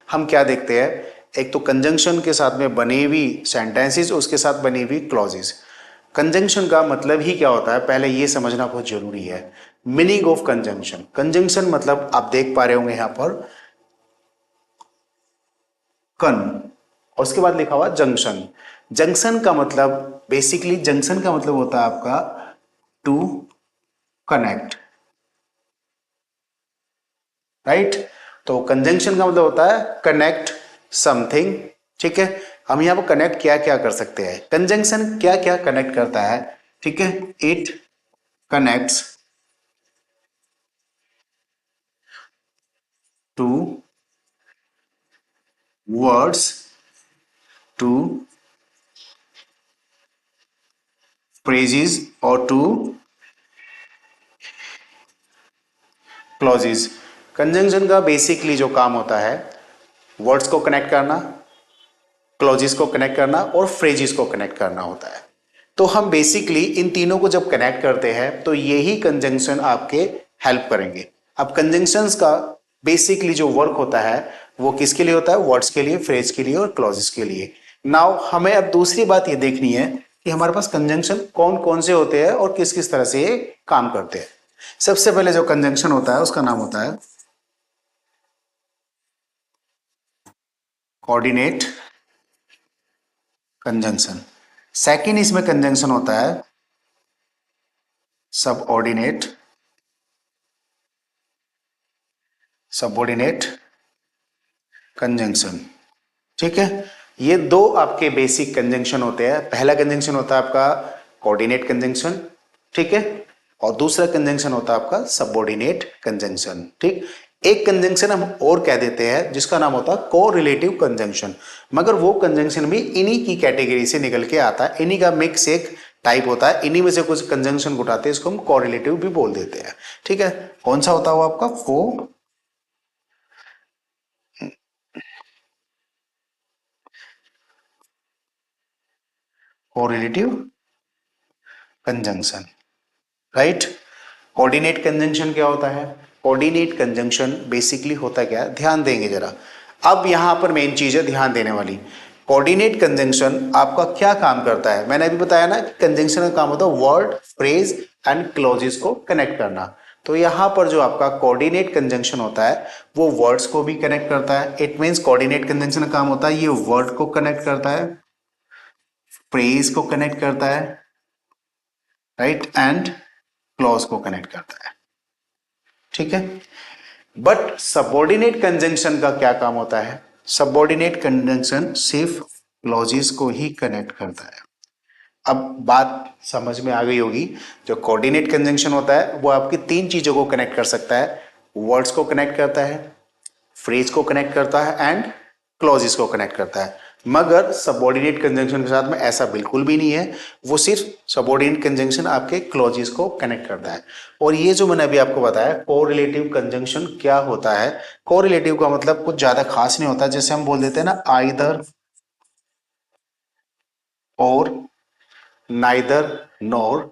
हम क्या देखते हैं, एक तो कंजंक्शन के साथ में बनी हुई सेंटेंसेस, उसके साथ बनी हुई क्लॉजेस। कंजंक्शन का मतलब ही क्या होता है, पहले ये समझना बहुत जरूरी है। मीनिंग ऑफ कंजंक्शन, कंजंक्शन मतलब आप देख पा रहे होंगे यहां पर कन, और उसके बाद लिखा हुआ जंक्शन। जंक्शन का मतलब, बेसिकली जंक्शन का मतलब होता है आपका टू कनेक्ट, राइट। तो कंजंक्शन का मतलब होता है कनेक्ट समथिंग, ठीक है। हम यहां पर कनेक्ट क्या क्या कर सकते हैं, कंजंक्शन क्या क्या कनेक्ट करता है, ठीक है। It connects two words, two phrases और टू क्लॉजेज। कंजंक्शन का बेसिकली जो काम होता है, वर्ड्स को कनेक्ट करना, क्लॉजेस को कनेक्ट करना और फ्रेजेस को कनेक्ट करना होता है। तो हम बेसिकली इन तीनों को जब कनेक्ट करते हैं तो यही कंजंक्शन आपके हेल्प करेंगे। अब कंजंक्शंस का बेसिकली जो वर्क होता है वो किसके लिए होता है, वर्ड्स के लिए, फ्रेज के लिए और क्लॉजेस के लिए। नाउ हमें अब दूसरी बात ये देखनी है कि हमारे पास कंजंक्शन कौन कौन से होते हैं और किस किस तरह से ये काम करते हैं। सबसे पहले जो कंजंक्शन होता है उसका नाम होता है कोऑर्डिनेट कंजंक्शन। सेकंड इसमें कंजंक्शन होता है सबऑर्डिनेट, सबऑर्डिनेट कंजंक्शन, ठीक है। ये दो आपके बेसिक कंजंक्शन होते हैं। पहला कंजंक्शन होता है आपका कोऑर्डिनेट कंजंक्शन, ठीक है, और दूसरा कंजंक्शन होता है आपका सबऑर्डिनेट कंजंक्शन, ठीक। एक कंजंक्शन हम और कह देते हैं जिसका नाम होता है कोरिलेटिव कंजंक्शन, मगर वो कंजंक्शन भी इन्हीं की कैटेगरी से निकल के आता है, इन्हीं का मिक्स एक टाइप होता है, इन्हीं में से कुछ कंजंक्शन को उठाते हैं, इसको हम कोरिलेटिव भी बोल देते हैं, ठीक है। कौन सा होता है वो आपका correlative conjunction, right. Coordinate conjunction क्या होता है, कोऑर्डिनेट कंजंक्शन बेसिकली होता क्या है, ध्यान देंगे जरा। अब यहां पर मेन चीज है ध्यान देने वाली। कोऑर्डिनेट कंजंक्शन आपका क्या काम करता है, मैंने अभी बताया ना कि कंजंक्शन का काम होता है वर्ड, फ्रेज एंड क्लॉजेस को कनेक्ट करना। तो यहां पर जो आपका कोऑर्डिनेट कंजंक्शन होता है वो वर्ड्स को भी कनेक्ट करता है। इट मींस कोऑर्डिनेट कंजंक्शन का काम होता है ये वर्ड को कनेक्ट करता है, फ्रेज को कनेक्ट करता है, राइट, एंड क्लॉज को कनेक्ट करता है, ठीक है। बट सबऑर्डिनेट कंजंक्शन का क्या काम होता है, सबऑर्डिनेट कंजंक्शन सिर्फ क्लॉजेस को ही कनेक्ट करता है। अब बात समझ में आ गई होगी। जो कोऑर्डिनेट कंजंक्शन होता है वो आपकी तीन चीजों को कनेक्ट कर सकता है, वर्ड्स को कनेक्ट करता है, फ्रेज को कनेक्ट करता है एंड क्लॉजेस को कनेक्ट करता है। मगर सबऑर्डिनेट कंजंक्शन के साथ में ऐसा बिल्कुल भी नहीं है, वो सिर्फ सबऑर्डिनेट कंजंक्शन आपके क्लॉजेस को कनेक्ट करता है। और ये जो मैंने अभी आपको बताया कोरिलेटिव कंजंक्शन क्या होता है, कोरिलेटिव का मतलब कुछ ज्यादा खास नहीं होता, जैसे हम बोल देते हैं ना आइदर और, neither nor,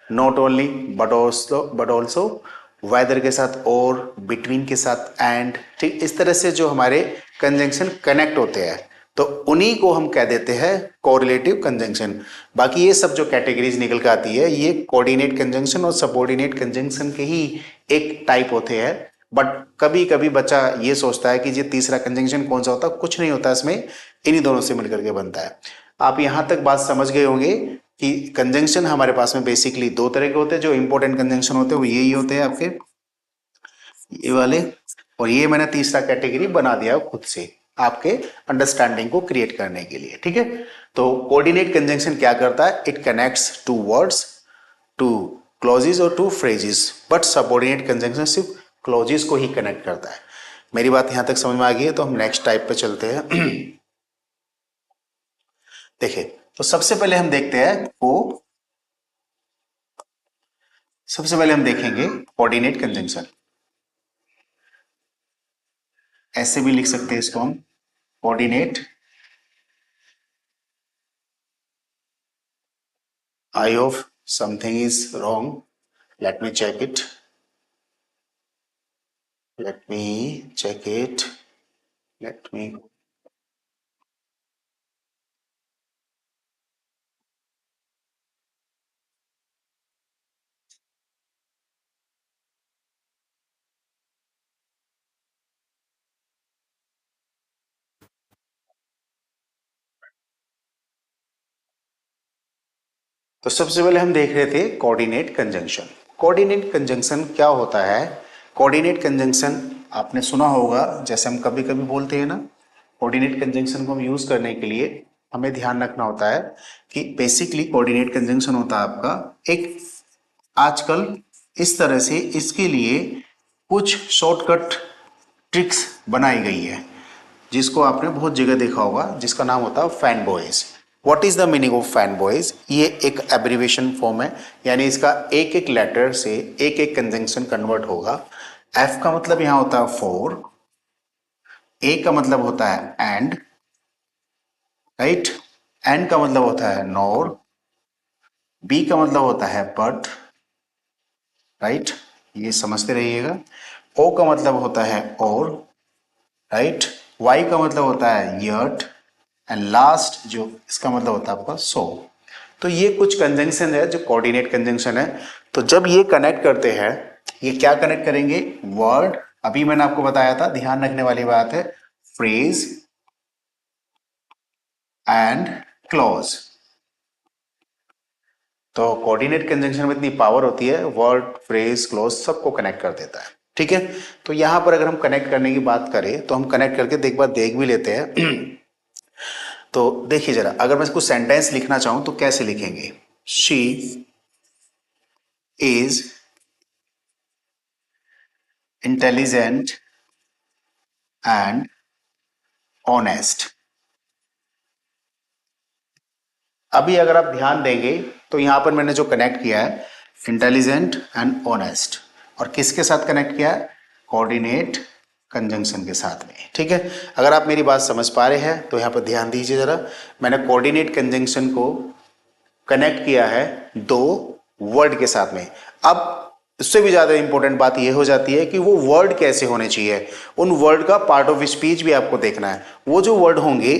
not only but also, whether के साथ और, बिटवीन के साथ एंड, ठीक। इस तरह से जो हमारे कंजंक्शन कनेक्ट होते हैं तो उन्हीं को हम कह देते हैं कोरिलेटिव कंजंक्शन। बाकी ये सब जो कैटेगरीज निकल के आती है ये कोऑर्डिनेट कंजंक्शन और सबऑर्डिनेट कंजंक्शन के ही एक टाइप होते हैं। बट कभी कभी बच्चा ये सोचता है कि ये तीसरा कंजंक्शन कौन सा होता है, कुछ नहीं होता इसमें, इन्हीं दोनों से मिलकर के बनता है। आप यहां तक बात समझ गए होंगे कि कंजंक्शन हमारे पास में बेसिकली दो तरह के होते हैं। जो इंपॉर्टेंट कंजंक्शन होते हैं वो यही होते हैं आपके, ये वाले, और ये मैंने तीसरा कैटेगरी बना दिया खुद से आपके अंडरस्टैंडिंग को क्रिएट करने के लिए, ठीक है। तो कोऑर्डिनेट कंजंक्शन क्या करता है, it connects two words, two clauses और two phrases, but subordinate conjunction सिर्फ क्लॉजेस को ही कनेक्ट करता है। मेरी बात यहां तक समझ में आ गई है, तो हम नेक्स्ट टाइप पे चलते हैं। देखिए, तो सबसे पहले हम देखेंगे कोऑर्डिनेट कंजंक्शन। ऐसे भी लिख सकते हैं इसको हम, coordinate, I hope something is wrong. Let me check it. Let me check it. Let me, तो सबसे पहले हम देख रहे थे कोऑर्डिनेट कंजंक्शन। कोऑर्डिनेट कंजंक्शन क्या होता है? कोऑर्डिनेट कंजंक्शन आपने सुना होगा, जैसे हम कभी कभी बोलते हैं ना, कोऑर्डिनेट कंजंक्शन को हम यूज करने के लिए हमें ध्यान रखना होता है कि बेसिकली कोऑर्डिनेट कंजंक्शन होता है आपका एक, आजकल इस तरह से इसके लिए कुछ शॉर्टकट ट्रिक्स बनाई गई है, जिसको आपने बहुत जगह देखा होगा, जिसका नाम होता है fan boys. What is the meaning of fan boys? ये एक एब्रिविएशन फॉर्म है, यानी इसका एक एक लेटर से एक एक कंजंक्शन कन्वर्ट होगा। एफ का मतलब यहां होता है फॉर, ए का मतलब होता है एंड, राइट, एन का मतलब होता है नॉर, बी का मतलब होता है बट, राइट, ये समझते रहिएगा। ओ का मतलब होता है और, राइट, वाई का मतलब होता है यट, एंड लास्ट जो इसका मतलब होता है आपका सो। तो ये कुछ कंजंक्शन है जो कोऑर्डिनेट कंजंक्शन है। तो जब ये कनेक्ट करते हैं, ये क्या कनेक्ट करेंगे? वर्ड, अभी मैंने आपको बताया था, ध्यान रखने वाली बात है, फ्रेज एंड क्लॉज। तो कोऑर्डिनेट कंजंक्शन में इतनी पावर होती है, वर्ड, फ्रेज, क्लॉज सबको कनेक्ट कर देता है, ठीक है। तो यहां पर अगर हम कनेक्ट करने की बात करें तो हम कनेक्ट करके एक बार देख भी लेते हैं। तो देखिए जरा, अगर मैं इसको सेंटेंस लिखना चाहूं तो कैसे लिखेंगे? She is intelligent and honest. अभी अगर आप ध्यान देंगे तो यहां पर मैंने जो कनेक्ट किया है, इंटेलिजेंट एंड ऑनेस्ट, और किसके साथ कनेक्ट किया है? कोऑर्डिनेट कंजंक्शन के साथ में, ठीक है। अगर आप मेरी बात समझ पा रहे हैं तो यहां पर ध्यान दीजिए जरा, मैंने कोऑर्डिनेट कंजंक्शन को कनेक्ट किया है दो वर्ड के साथ में। अब इससे भी ज्यादा इंपॉर्टेंट बात यह हो जाती है कि वो वर्ड कैसे होने चाहिए, उन वर्ड का पार्ट ऑफ स्पीच भी आपको देखना है। वो जो वर्ड होंगे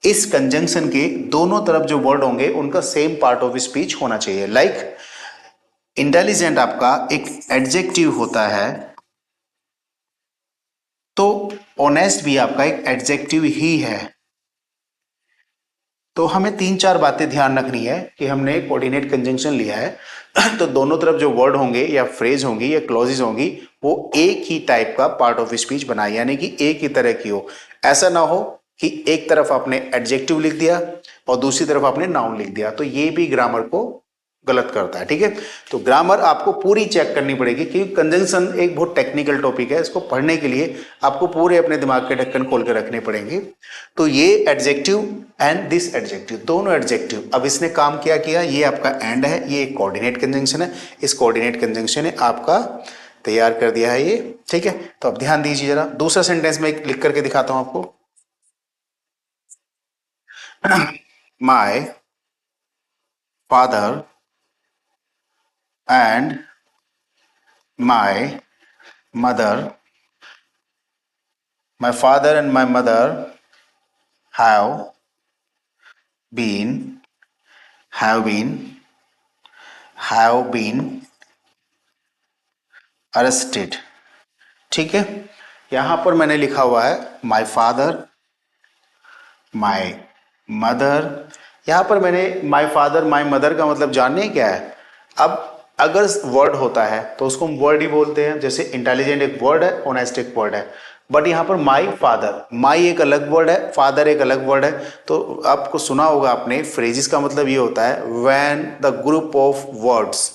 इस कंजंक्शन के दोनों तरफ जो वर्ड होंगे उनका सेम पार्ट ऑफ स्पीच होना चाहिए। लाइक इंटेलिजेंट आपका एक एडजेक्टिव होता है, तो ऑनेस्ट भी आपका एक एडजेक्टिव ही है। तो हमें तीन चार बातें ध्यान रखनी है कि हमने कोऑर्डिनेट कंजंक्शन लिया है तो दोनों तरफ जो वर्ड होंगे या फ्रेज होंगी या क्लॉजेज होंगी वो एक ही टाइप का पार्ट ऑफ स्पीच बनाए, यानी कि एक ही तरह की हो। ऐसा ना हो कि एक तरफ आपने एडजेक्टिव लिख दिया और दूसरी तरफ आपने नाउन लिख दिया, तो ये भी ग्रामर को गलत करता है, ठीक है। तो ग्रामर आपको पूरी चेक करनी पड़ेगी, क्योंकि कंजंक्शन एक बहुत टेक्निकल टॉपिक है, इसको पढ़ने के लिए आपको पूरे अपने दिमाग के ढक्कन खोल के रखने पड़ेंगे। तो ये एडजेक्टिव एंड दिस एडजेक्टिव, दोनों एडजेक्टिव, अब इसने काम क्या किया, ये आपका एंड है, ये एक कोऑर्डिनेट कंजंक्शन है, इस कोऑर्डिनेट कंजंक्शन ने आपका तैयार कर दिया है ये, ठीक है। तो अब ध्यान दीजिए जरा, दूसरा सेंटेंस में लिख करके दिखाता हूं आपको। My father and my mother, my father and my mother have been, have been, have been arrested, ठीक है। यहां पर मैंने लिखा हुआ है माय फादर, माय मदर। यहां पर मैंने माय फादर माय मदर का मतलब जानने क्या है? अब अगर वर्ड होता है तो उसको हम वर्ड ही बोलते हैं, जैसे इंटेलिजेंट एक वर्ड है, ऑनेस्ट एक वर्ड है। बट यहाँ पर माई फादर, माई एक अलग वर्ड है, फादर एक अलग वर्ड है। तो आपको सुना होगा आपने, फ्रेजिस का मतलब ये होता है when the group of words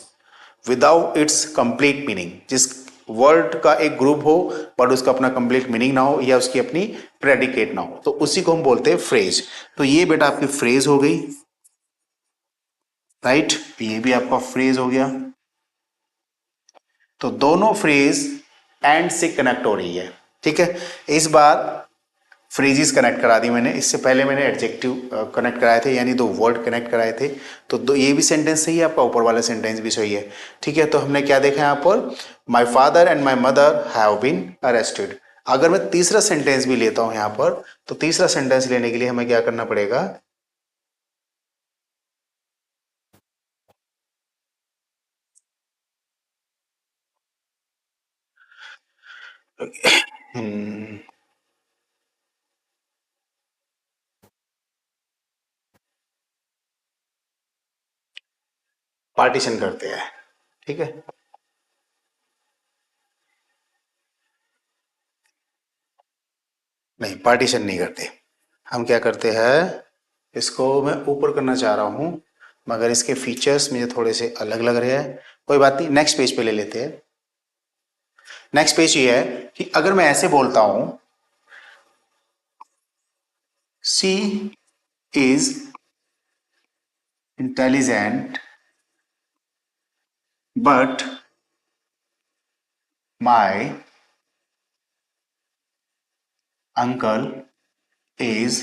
without its complete meaning, जिस वर्ड का एक ग्रुप हो बट उसका अपना कंप्लीट मीनिंग ना हो या उसकी अपनी प्रेडिकेट ना हो, तो उसी को हम बोलते हैं फ्रेज। तो ये बेटा आपकी फ्रेज हो गई, राइट, ये भी आपका फ्रेज हो गया। तो दोनों फ्रेज एंड से कनेक्ट हो रही है, ठीक है। इस बार फ्रेजेस कनेक्ट करा दी मैंने, इससे पहले मैंने एडजेक्टिव कनेक्ट कराए थे, यानी दो वर्ड कनेक्ट कराए थे। तो दो, ये भी सेंटेंस सही है आपका, ऊपर वाला सेंटेंस भी सही है, ठीक है। तो हमने क्या देखा यहाँ पर, my father and my mother have been arrested. अगर मैं तीसरा सेंटेंस भी लेता हूं यहां पर, तो तीसरा सेंटेंस लेने के लिए हमें क्या करना पड़ेगा, पार्टीशन करते हैं, ठीक है। नहीं, पार्टीशन नहीं करते। हम क्या करते हैं, इसको मैं ऊपर करना चाह रहा हूं, मगर इसके फीचर्स मुझे थोड़े से अलग लग रहे हैं। कोई बात नहीं, नेक्स्ट पेज पे ले लेते हैं। नेक्स्ट पेज ये है कि अगर मैं ऐसे बोलता हूं, she is intelligent but my uncle is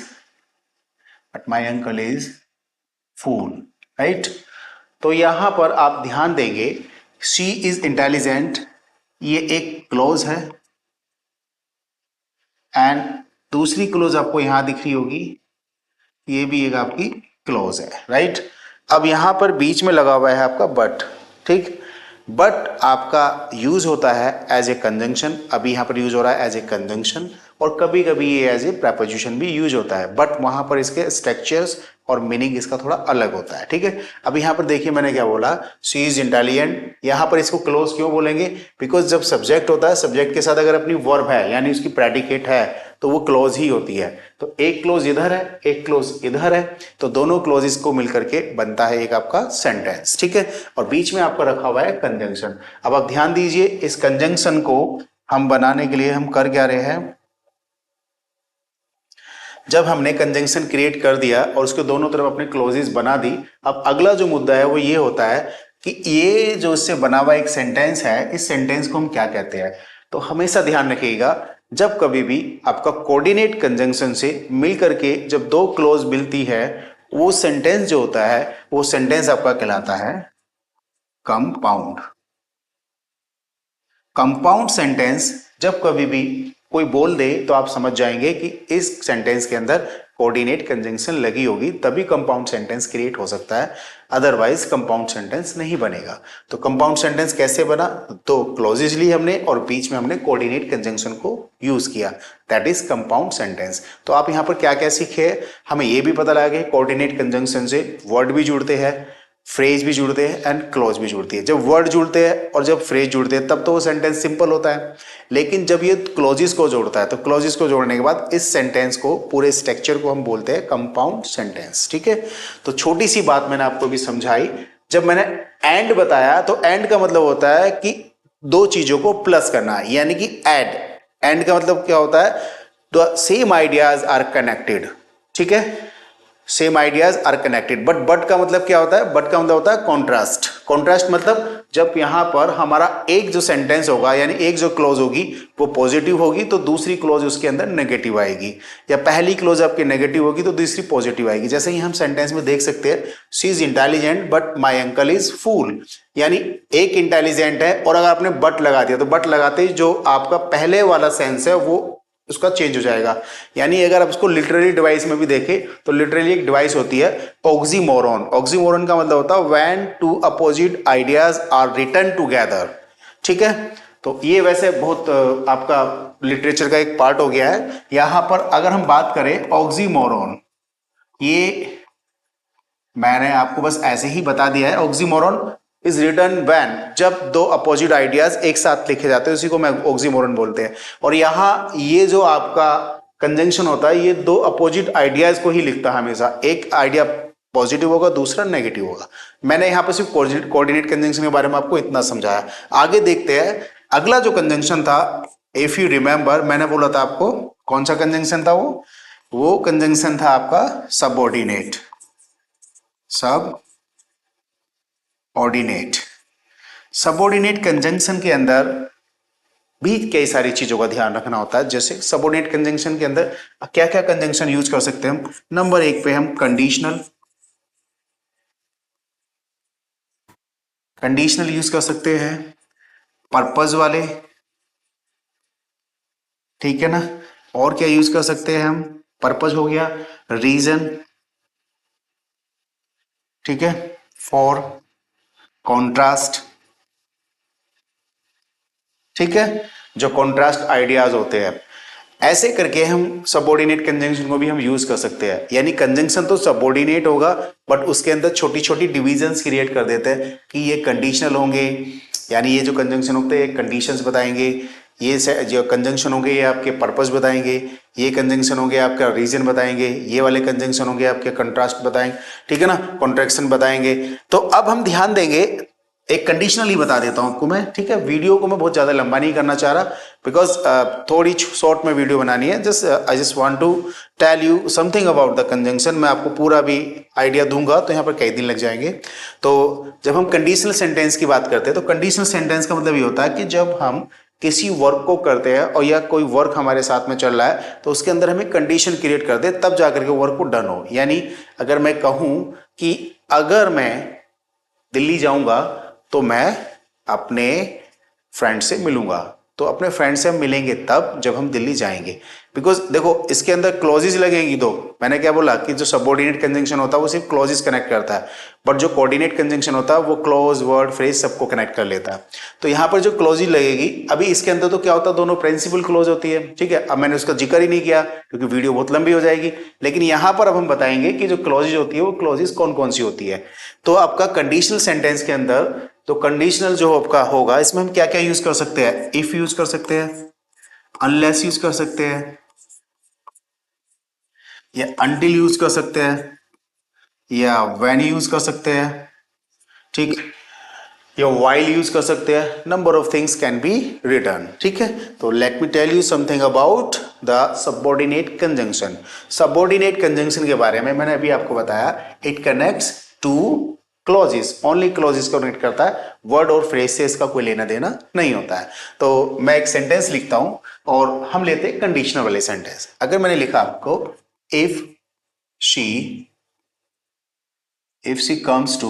but my uncle is fool, right. तो यहां पर आप ध्यान देंगे, शी इज इंटेलिजेंट, ये एक क्लोज है, एंड दूसरी क्लोज आपको यहां दिख रही होगी, ये भी एक आपकी क्लोज है, राइट। अब यहां पर बीच में लगा हुआ है आपका बट, ठीक। बट आपका यूज होता है एज ए कंजंक्शन, अभी यहां पर यूज हो रहा है एज ए कंजंक्शन, और कभी कभी ये एज ए प्रपोजिशन भी यूज होता है, बट वहां पर इसके स्ट्रक्चर्स और मीनिंग इसका थोड़ा अलग होता है, ठीक है। अब यहां पर देखिए मैंने क्या बोला, शी इज इंटेलिजेंट, यहां पर इसको क्लोज क्यों बोलेंगे, बिकॉज जब सब्जेक्ट होता है, सब्जेक्ट के साथ अगर अपनी वर्ब है यानी उसकी प्रेडिकेट है, तो वो क्लोज ही होती है। तो एक क्लोज इधर है, एक क्लोज इधर है, तो दोनों क्लोजेस को मिलकर के बनता है एक आपका सेंटेंस, ठीक है। और बीच में आपका रखा हुआ है कंजंक्शन। अब आप ध्यान दीजिए, इस कंजंक्शन को हम बनाने के लिए हम कर क्या रहे हैं, जब हमने कंजंक्शन क्रिएट कर दिया और उसके दोनों तरफ अपने क्लोजेस बना दी, अब अगला जो मुद्दा है वो ये होता है कि ये जो इससे बना हुआ एक सेंटेंस है, इस सेंटेंस को हम क्या कहते हैं। तो हमेशा ध्यान रखिएगा, जब कभी भी आपका कोऑर्डिनेट कंजंक्शन से मिल करके जब दो क्लोज मिलती है, वो सेंटेंस जो होता है वो सेंटेंस आपका कहलाता है कंपाउंड। कंपाउंड सेंटेंस जब कभी भी कोई बोल दे तो आप समझ जाएंगे कि इस सेंटेंस के अंदर कोऑर्डिनेट कंजंक्शन लगी होगी, तभी कंपाउंड सेंटेंस क्रिएट हो सकता है, अदरवाइज कंपाउंड सेंटेंस नहीं बनेगा। तो कंपाउंड सेंटेंस कैसे बना, तो क्लोजेज ली हमने और बीच में हमने कोऑर्डिनेट कंजंक्शन को यूज किया, दैट इज कंपाउंड सेंटेंस। तो आप यहां पर क्या क्या सीखे, हमें यह भी पता लगा कि कोऑर्डिनेट कंजंक्शन से वर्ड भी जुड़ते हैं, फ्रेज भी जुड़ते हैं एंड क्लोज भी जुड़ती है। जब वर्ड जुड़ते हैं और जब फ्रेज जुड़ते हैं तब तो वो सेंटेंस सिंपल होता है, लेकिन जब ये क्लोजेस को जोड़ता है, तो क्लोजेस को जोड़ने के बाद इस सेंटेंस को, पूरे स्ट्रक्चर को हम बोलते हैं कंपाउंड सेंटेंस, ठीक है। तो छोटी सी बात मैंने आपको भी समझाई, जब मैंने एंड बताया तो एंड का मतलब होता है कि दो चीजों को प्लस करना, यानी कि एड। एंड का मतलब क्या होता है, the same ideas are connected, ठीक है, same ideas are connected. But का मतलब क्या होता है, बट का मतलब होता है कॉन्ट्रास्ट। कॉन्ट्रास्ट मतलब जब यहां पर हमारा एक जो सेंटेंस होगा यानी एक जो क्लोज होगी वो पॉजिटिव होगी, तो दूसरी क्लोज उसके अंदर नेगेटिव आएगी, या पहली क्लोज आपकी नेगेटिव होगी तो दूसरी पॉजिटिव आएगी। जैसे ही हम सेंटेंस में देख सकते हैं, she is intelligent but my uncle is fool, यानी एक इंटेलिजेंट है और अगर आपने बट लगा दिया तो बट लगाते ही जो आपका पहले वाला सेंस है वो उसका चेंज हो जाएगा। यानी अगर आप उसको लिटरली डिवाइस में भी देखें तो लिटरली एक डिवाइस होती है ऑक्सीमोरॉन। ऑक्सीमोरॉन का मतलब होता है when two opposite ideas are written together, ठीक है। तो ये वैसे बहुत आपका लिटरेचर का एक पार्ट हो गया है। यहां पर अगर हम बात करें ऑक्सीमोरॉन, ये मैंने आपको बस ऐसे ही बता दिया है, ऑक्सीमोरॉन इज रिटन व्हेन, जब दो अपोजिट आइडियाज एक साथ लिखे जाते हैं उसी को मैं ऑक्सीमोरॉन बोलते हैं। और यहां ये जो आपका कंजंक्शन होता है ये दो अपोजिट आइडियाज को ही लिखता है हमेशा, एक आइडिया पॉजिटिव होगा दूसरा नेगेटिव होगा। मैंने यहां पर सिर्फ कोऑर्डिनेट कंजंक्शन के बारे में आपको इतना समझाया। आगे देखते हैं अगला जो कंजंक्शन था, इफ यू रिमेंबर मैंने बोला था आपको कौन सा कंजंक्शन था, वो कंजंक्शन था आपका सबऑर्डिनेट, सब ऑर्डिनेट। सबऑर्डिनेट कंजंक्शन के अंदर भी कई सारी चीजों का ध्यान रखना होता है। जैसे सबऑर्डिनेट कंजंक्शन के अंदर क्या क्या कंजंक्शन यूज कर सकते हैं हम, नंबर एक पे हम कंडीशनल, कंडीशनल यूज कर सकते हैं, पर्पस वाले, ठीक है ना। और क्या यूज कर सकते हैं हम, पर्पज हो गया, रीजन, ठीक है, फॉर, कॉन्ट्रास्ट, ठीक है, जो कॉन्ट्रास्ट आइडियाज होते हैं, ऐसे करके हम सबऑर्डिनेट कंजंक्शन को भी हम यूज कर सकते हैं। यानी कंजंक्शन तो सबऑर्डिनेट होगा, बट उसके अंदर छोटी छोटी डिविजन्स क्रिएट कर देते हैं कि ये कंडीशनल होंगे, यानी ये जो कंजंक्शन होते हैं कंडीशंस बताएंगे, ये जो कंजंक्शन होंगे ये आपके पर्पस बताएंगे, ये कंजंक्शन होंगे आपका रीजन बताएंगे, ये वाले कंजंक्शन होंगे आपके कंट्रास्ट बताएंगे, ठीक है ना, कॉन्ट्रैक्शन बताएंगे। तो अब हम ध्यान देंगे, एक कंडीशनल ही बता देता हूं आपको मैं, ठीक है, वीडियो को मैं बहुत ज्यादा लंबा नहीं करना चाह रहा, बिकॉज थोड़ी शॉर्ट में वीडियो बनानी है। Just I just want to tell you something about the conjunction. मैं आपको पूरा भी आइडिया दूंगा तो यहाँ पर कई दिन लग जाएंगे। तो जब हम कंडीशनल सेंटेंस की बात करते हैं तो कंडीशनल सेंटेंस का मतलब ये होता है कि जब हम किसी वर्क को करते हैं और या कोई वर्क हमारे साथ में चल रहा है तो उसके अंदर हमें कंडीशन क्रिएट कर दे, तब जाकर के वर्क को डन हो। यानी अगर मैं कहूं कि अगर मैं दिल्ली जाऊंगा तो मैं अपने फ्रेंड से मिलूंगा, तो अपने फ्रेंड से हम मिलेंगे तब जब हम दिल्ली जाएंगे। बिकॉज देखो इसके अंदर क्लॉजेज लगेंगी दो, मैंने क्या बोला कि जो सबऑर्डिनेट कंजंक्शन होता है वो सिर्फ क्लॉजेज कनेक्ट करता है, बट जो कोऑर्डिनेट कंजंक्शन होता है वो क्लॉज, वर्ड, फ्रेज सबको कनेक्ट कर लेता है। तो यहाँ पर जो क्लॉजेज लगेगी, अभी इसके अंदर तो क्या होता है, दोनों प्रिंसिपल क्लॉज होती है, ठीक है। अब मैंने उसका जिक्र ही नहीं किया क्योंकि वीडियो बहुत लंबी हो जाएगी, लेकिन यहाँ पर अब हम बताएंगे कि जो क्लॉजेज होती है वो क्लॉजेज कौन कौन सी होती है। तो आपका कंडीशनल सेंटेंस के अंदर तो कंडीशनल जो आपका होगा इसमें हम क्या क्या यूज कर सकते हैं, इफ यूज कर सकते हैं, अनलेस यूज कर सकते हैं, या अनटिल यूज कर सकते हैं, या व्हेन यूज कर सकते हैं, ठीक, या वाइल यूज कर सकते हैं। Number of things can be written, ठीक है। तो let me tell you something about the subordinate conjunction. Subordinate conjunction के बारे में मैंने अभी आपको बताया, it connects two clauses, only clauses को कनेक्ट करता है, वर्ड और फ्रेज से इसका कोई लेना देना नहीं होता है। तो मैं एक सेंटेंस लिखता हूं और हम लेते हैं कंडीशनल वाले सेंटेंस। अगर मैंने लिखा आपको if she if she comes to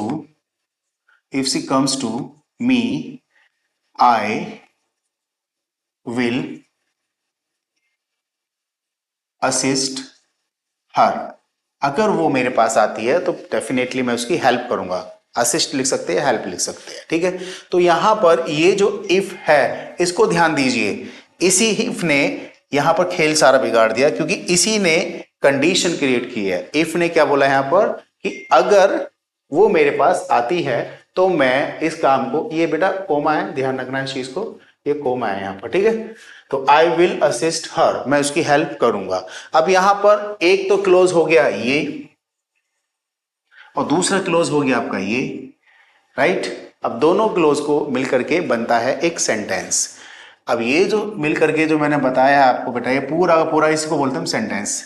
if she comes to me, I will assist her। अगर वो मेरे पास आती है तो डेफिनेटली मैं उसकी हेल्प करूंगा। असिस्ट लिख सकते हैं, हेल्प लिख सकते हैं, ठीक है। तो यहां पर ये जो इफ है इसको ध्यान दीजिए, इसी इफ ने यहां पर खेल सारा बिगाड़ दिया, क्योंकि इसी ने कंडीशन क्रिएट की है। इफ ने क्या बोला यहां पर कि अगर वो मेरे पास आती है तो मैं इस काम को, ये बेटा कोमा है, ध्यान रखना है इस चीज को, ये कोमा है यहां पर, ठीक है। तो आई विल असिस्ट हर, मैं उसकी हेल्प करूंगा। अब यहां पर एक तो क्लोज हो गया ये और दूसरा क्लोज हो गया आपका ये, राइट। अब दोनों क्लोज को मिलकर के बनता है एक सेंटेंस। अब ये जो मिलकर के जो मैंने बताया आपको बेटा, ये पूरा का पूरा इसी को बोलते हैं सेंटेंस।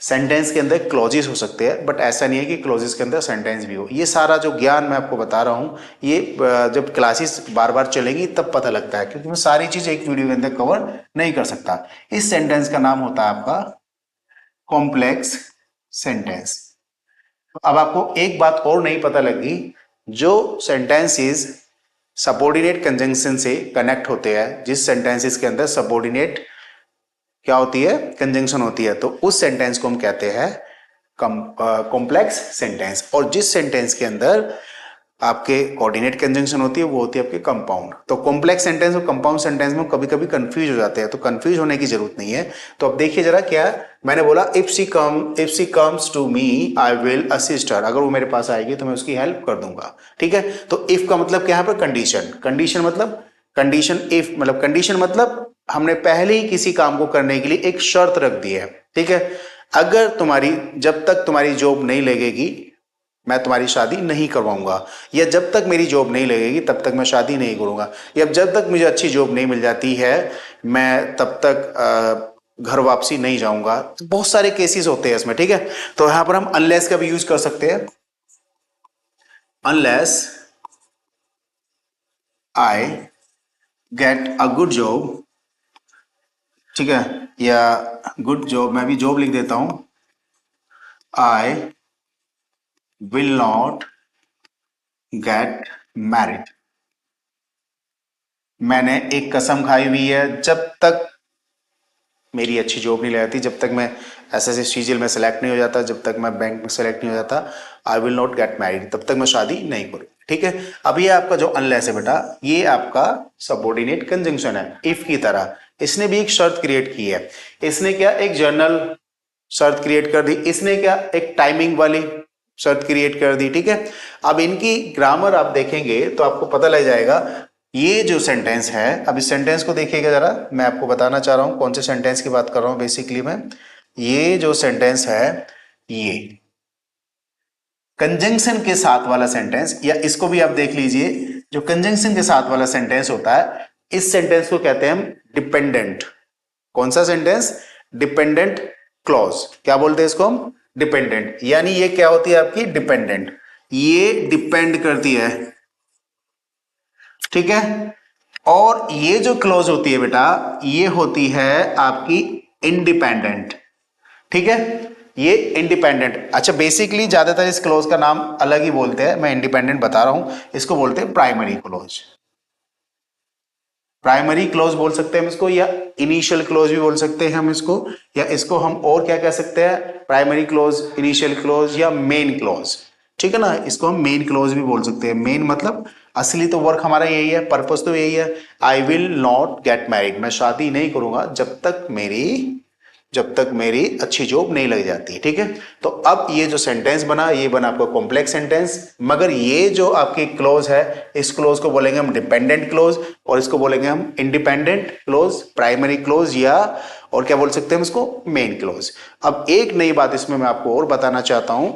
सेंटेंस के अंदर क्लॉजेस हो सकते हैं, बट ऐसा नहीं है कि क्लॉजेस के अंदर सेंटेंस भी हो। ये सारा जो ज्ञान मैं आपको बता रहा हूँ ये जब क्लासेस बार बार चलेंगी तब पता लगता है, क्योंकि मैं सारी चीज एक वीडियो के अंदर कवर नहीं कर सकता। इस सेंटेंस का नाम होता है आपका कॉम्प्लेक्स सेंटेंस। अब आपको एक बात और नहीं पता लगी, जो सेंटेंसेस सबऑर्डिनेट कंजंक्शन से कनेक्ट होते हैं, जिस सेंटेंसेस के अंदर सबऑर्डिनेट क्या होती है, कंजंक्शन होती है, तो उस सेंटेंस को हम कहते हैं कॉम्प्लेक्स सेंटेंस। और जिस सेंटेंस के अंदर आपके कोऑर्डिनेट कंजंक्शन होती है वो होती है आपके कंपाउंड। तो कॉम्प्लेक्स सेंटेंस और कंपाउंड सेंटेंस में कभी कभी कंफ्यूज हो जाते हैं, तो कंफ्यूज होने की जरूरत नहीं है। तो अब देखिए जरा, क्या मैंने बोला, if she comes to me I will assist her, अगर वो मेरे पास आएगी तो मैं उसकी हेल्प कर दूंगा, ठीक है। तो इफ का मतलब क्या है पर कंडीशन, कंडीशन मतलब कंडीशन, इफ मतलब कंडीशन मतलब हमने पहले ही किसी काम को करने के लिए एक शर्त रख दी है, ठीक है। अगर तुम्हारी, जब तक तुम्हारी जॉब नहीं लगेगी मैं तुम्हारी शादी नहीं करवाऊंगा, या जब तक मेरी जॉब नहीं लगेगी तब तक मैं शादी नहीं करूंगा, या जब तक मुझे अच्छी जॉब नहीं मिल जाती है मैं तब तक घर वापसी नहीं जाऊंगा। तो बहुत सारे केसेस होते हैं इसमें, ठीक है। तो यहां पर हम अनलेस का भी यूज कर सकते हैं, unless I get a good job, ठीक है, या गुड जॉब, मैं भी जॉब लिख देता हूं, I will not get married. मैंने एक कसम खाई हुई है, जब तक मेरी अच्छी जॉब नहीं लगाती, जब तक मैं SSC में सेलेक्ट नहीं हो जाता, जब तक मैं बैंक में सेलेक्ट नहीं हो जाता, I will not get married, तब तक मैं शादी नहीं करूँ। ठीक है, अब ये आपका जो अनलेस है बेटा, ये आपका सबऑर्डिनेट कंजंक्शन है, इफ की तरह। इसने भी एक शर्त क्रिएट की है। इसने क्या, एक जनरल शर्त क्रिएट कर दी, इसने क्या, एक टाइमिंग वाली शर्त क्रिएट कर दी। ठीक है, अब इनकी ग्रामर आप देखेंगे तो आपको पता लग जाएगा। ये जो सेंटेंस है, अब इस सेंटेंस को देखिएगा जरा, मैं आपको बताना चाह रहा हूं कौन से सेंटेंस की बात कर रहा हूं बेसिकली मैं। ये जो सेंटेंस है, ये कंजंक्शन के साथ वाला सेंटेंस, या इसको भी आप देख लीजिए, जो कंजंक्शन के साथ वाला सेंटेंस होता है, इस सेंटेंस को कहते हैं हम डिपेंडेंट। कौन सा सेंटेंस? Dependent clause. क्या बोलते हैं इसको हम? डिपेंडेंट। यानी ये क्या होती है आपकी? डिपेंडेंट। ये डिपेंड करती है, ठीक है। और ये जो क्लॉज होती है बेटा, ये होती है आपकी इंडिपेंडेंट। ठीक है, ये इंडिपेंडेंट। अच्छा, बेसिकली ज्यादातर इस क्लॉज का नाम अलग ही बोलते हैं, मैं इंडिपेंडेंट बता रहा हूं, इसको बोलते हैं प्राइमरी क्लॉज। प्राइमरी क्लॉज बोल सकते हैं हम इसको, या इनिशियल क्लॉज भी बोल सकते हैं हम इसको, या इसको हम और क्या कह सकते हैं? प्राइमरी क्लॉज, इनिशियल क्लॉज, या मेन क्लॉज। ठीक है ना, इसको हम मेन क्लॉज भी बोल सकते हैं। मेन मतलब असली तो वर्क हमारा यही है, पर्पस तो यही है, I will not get married, मैं शादी नहीं करूंगा जब तक मेरी अच्छी जॉब नहीं लग जाती। ठीक है, तो अब ये जो सेंटेंस बना, ये बना आपका कॉम्प्लेक्स सेंटेंस, मगर ये जो आपकी क्लोज है, इस क्लोज को बोलेंगे हम डिपेंडेंट क्लोज, और इसको बोलेंगे हम इंडिपेंडेंट क्लोज, प्राइमरी क्लोज, या और क्या बोल सकते हैं हम इसको? Main close. अब एक नई बात इसमें मैं आपको और बताना चाहता हूं,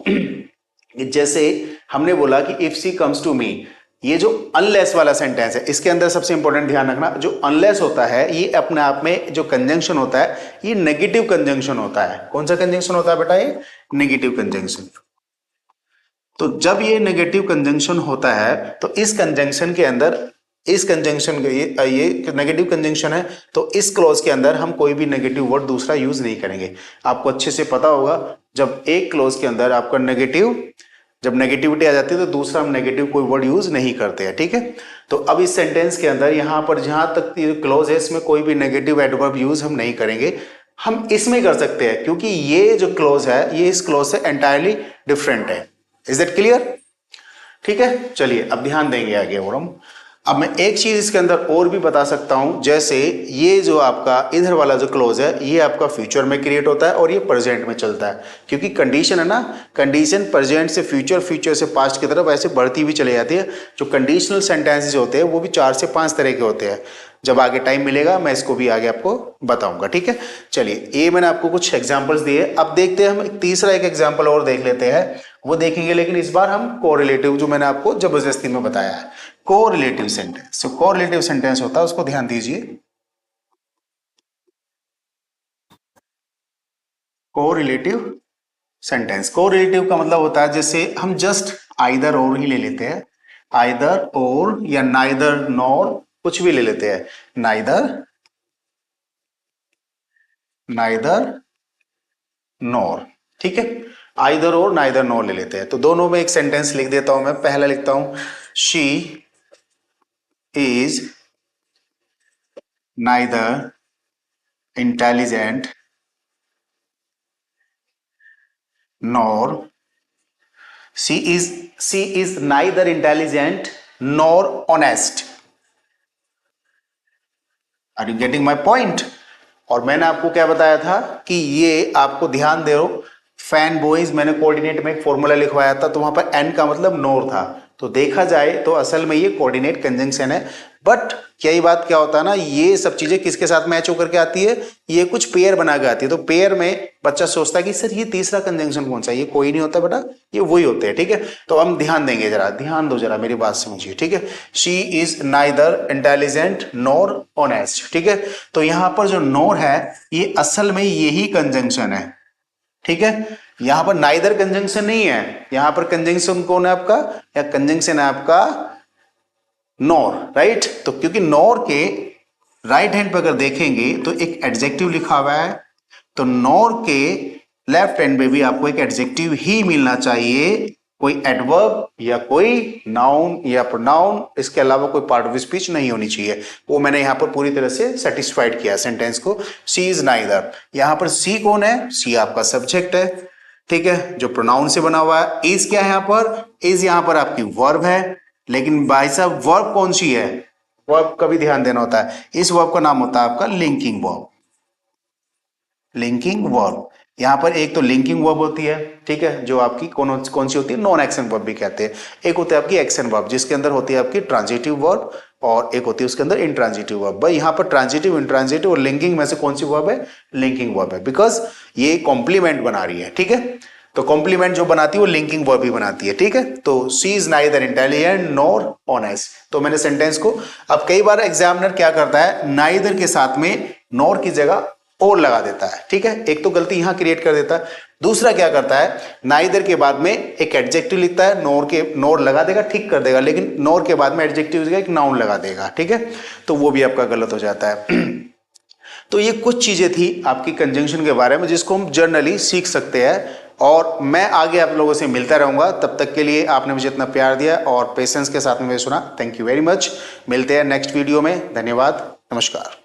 जैसे हमने बोला कि if she comes to me, ये जो अनलेस वाला सेंटेंस है, इसके अंदर सबसे इंपॉर्टेंट ध्यान रखना, जो अनलेस होता है, ये अपने आप में जो कंजंक्शन होता है, ये नेगेटिव कंजंक्शन होता है। कौन सा कंजंक्शन होता है बेटा? ये नेगेटिव कंजंक्शन। तो जब ये नेगेटिव कंजंक्शन होता है, तो इस कंजंक्शन के अंदर, इस कंजंक्शन ये नेगेटिव कंजंक्शन है, तो इस क्लॉज के अंदर हम कोई भी नेगेटिव वर्ड दूसरा यूज नहीं करेंगे। आपको अच्छे से पता होगा, जब एक क्लॉज के अंदर आपका जब नेगेटिविटी आ जाती है, तो दूसरा हम नेगेटिव कोई वर्ड यूज नहीं करते हैं। ठीक है, तो अब इस सेंटेंस के अंदर यहां पर जहां तक क्लोज है, इसमें कोई भी नेगेटिव एडवर्ब यूज हम नहीं करेंगे। हम इसमें कर सकते हैं, क्योंकि ये जो क्लोज है, ये इस क्लोज से एंटायरली डिफरेंट है। Is that clear? ठीक है, चलिए अब ध्यान देंगे आगे और हम। अब मैं एक चीज इसके अंदर और भी बता सकता हूं, जैसे ये जो आपका इधर वाला जो क्लोज है, ये आपका फ्यूचर में क्रिएट होता है और ये प्रेजेंट में चलता है, क्योंकि कंडीशन है ना, कंडीशन प्रेजेंट से फ्यूचर, फ्यूचर से पास्ट की तरफ ऐसे बढ़ती भी चली जाती है। जो कंडीशनल सेंटेंसेस होते हैं, वो भी 4 से 5 तरह के होते हैं। जब आगे टाइम मिलेगा, मैं इसको भी आगे आपको बताऊंगा। ठीक है, चलिए, ये मैंने आपको कुछ एग्जाम्पल्स दिए। अब देखते हैं हम तीसरा एक एग्जाम्पल और देख लेते हैं, वो देखेंगे, लेकिन इस बार हम कोरिलेटिव, जो मैंने आपको जबरदस्ती में बताया है, कोरिलेटिव सेंटेंस। जो कोरिलेटिव सेंटेंस होता है, उसको ध्यान दीजिए। कोरिलेटिव सेंटेंस, कोरिलेटिव का मतलब होता है, जैसे हम जस्ट आइदर और ही ले लेते हैं, आइदर और, या नाइदर नॉर, कुछ भी ले लेते हैं, नाइदर नॉर। ठीक है, आइदर और, नाइदर नॉर ले लेते हैं। तो दोनों में एक सेंटेंस लिख देता हूं मैं। पहला लिखता हूं, she is neither intelligent nor, she is neither intelligent nor honest. Are you getting my point? और मैंने आपको क्या बताया था कि ये आपको ध्यान दे, फैन बॉयज, मैंने कोऑर्डिनेट में एक फॉर्मूला लिखवाया था, तो वहां पर एन का मतलब नॉर था। तो देखा जाए तो असल में ये कोऑर्डिनेट कंजंक्शन है। बट कई बात क्या होता है ना, ये सब चीजें किसके साथ मैच होकर के आती है? ये कुछ पेयर बना के आती है। तो पेयर में बच्चा सोचता है कि सर ये तीसरा कंजंक्शन कौन सा है? ये कोई नहीं होता बेटा, ये वही होते हैं। ठीक है, तो हम ध्यान देंगे, जरा ध्यान दो, जरा मेरी बात समझिए। ठीक है, she is neither intelligent nor honest. ठीक है, तो यहां पर जो नॉर है, ये असल में यही कंजंक्शन है। ठीक है, यहां पर नाइदर कंजंक्शन नहीं है, यहां पर कंजंक्शन कौन है आपका? या कंजंक्शन है आपका नॉर, राइट। तो क्योंकि नॉर के राइट हैंड पर अगर देखेंगे तो एक एडजेक्टिव लिखा हुआ है, तो नॉर के लेफ्ट हैंड में भी आपको एक एडजेक्टिव ही मिलना चाहिए, कोई एडवर्ब या कोई नाउन या प्रोनाउन, इसके अलावा कोई पार्ट ऑफ स्पीच नहीं होनी चाहिए। वो मैंने यहाँ पर पूरी तरह से सेटिस्फाइड किया सेंटेंस को। सी इज नाइदर, यहाँ पर सी कौन है? सी आपका सब्जेक्ट है, ठीक है, जो प्रोनाउन से बना हुआ है। इज क्या है यहाँ पर? इज यहाँ पर आपकी वर्ब है, लेकिन भाई साहब वर्ब कौन सी है? वर्ब का भी ध्यान देना होता है। इस वर्ब का नाम होता है आपका लिंकिंग वर्ब। लिंकिंग वर्ब, यहां पर एक तो लिंकिंग वर्ब होती है, ठीक है, जो आपकी कौन सी होती है? नॉन एक्शन वर्ब भी कहते हैं। एक होती है आपकी एक्शन वर्ब, जिसके अंदर होती है आपकी ट्रांजिटिव वर्ब, और एक होती है उसके अंदर इंट्रांजिटिव वर्ब। भाई यहाँ पर ट्रांजिटिव, इंट्रांजिटिव और लिंकिंग में से कौन सी वर्ब है? लिंकिंग वर्ब है, बिकॉज ये कॉम्प्लीमेंट बना रही है, ठीक है। तो कॉम्प्लीमेंट जो बनाती है वो लिंकिंग वर्ब ही बनाती है, ठीक है। तो she is neither intelligent nor honest. तो मैंने सेंटेंस को, अब कई बार एग्जामिनर क्या करता है, नाइदर के साथ में नॉर की जगह और लगा देता है, ठीक है। एक तो गलती यहां क्रिएट कर देता है, दूसरा क्या करता है, नाइदर के बाद में एक एडजेक्टिव लिखता है, नॉर लगा देगा, ठीक कर देगा, लेकिन नॉर के बाद में एडजेक्टिव जगह एक नाउन लगा देगा, ठीक है। तो वो भी आपका गलत हो जाता है। तो ये कुछ चीजें थी आपकी कंजंक्शन के बारे में, जिसको हम जर्नली सीख सकते हैं, और मैं आगे आप लोगों से मिलता रहूंगा। तब तक के लिए आपने मुझे इतना प्यार दिया और पेशेंस के साथ में सुना, थैंक यू वेरी मच। मिलते हैं नेक्स्ट वीडियो में, धन्यवाद, नमस्कार।